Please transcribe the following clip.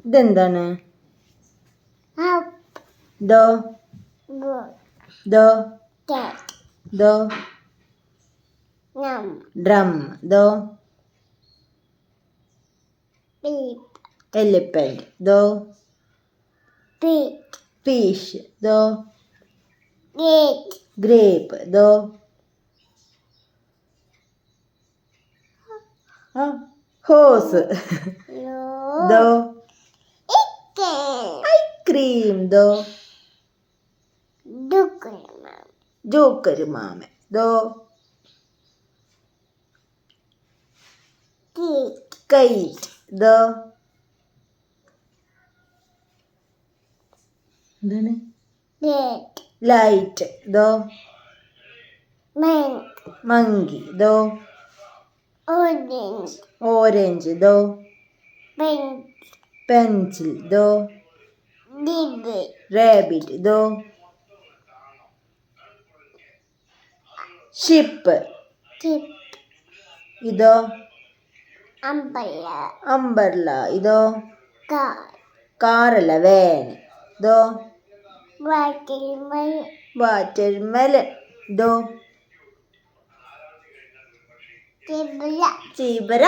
ഇതെന്താണ്? up, ദോ good, ദോ cat, ദോ num, drum ദോ beep, elephant ദോ pig, fish ദോ gate, grape ദോ ഹോസ് no, ദോ chicken, ice cream ദോ duck, ജോക്കര് മാമൻ ദോ kite, KITE ദോ എന്താണ്? red, light ദോ man, monkey ദോ orange, orange ദോ pink, pencil ദോ baby, rabbit ദോ ship tip, ഇതോ umbrella, umbrella ഇതോ car, കാറല്ല van ദോ watermelon, watermelon ദോ zebra, zebra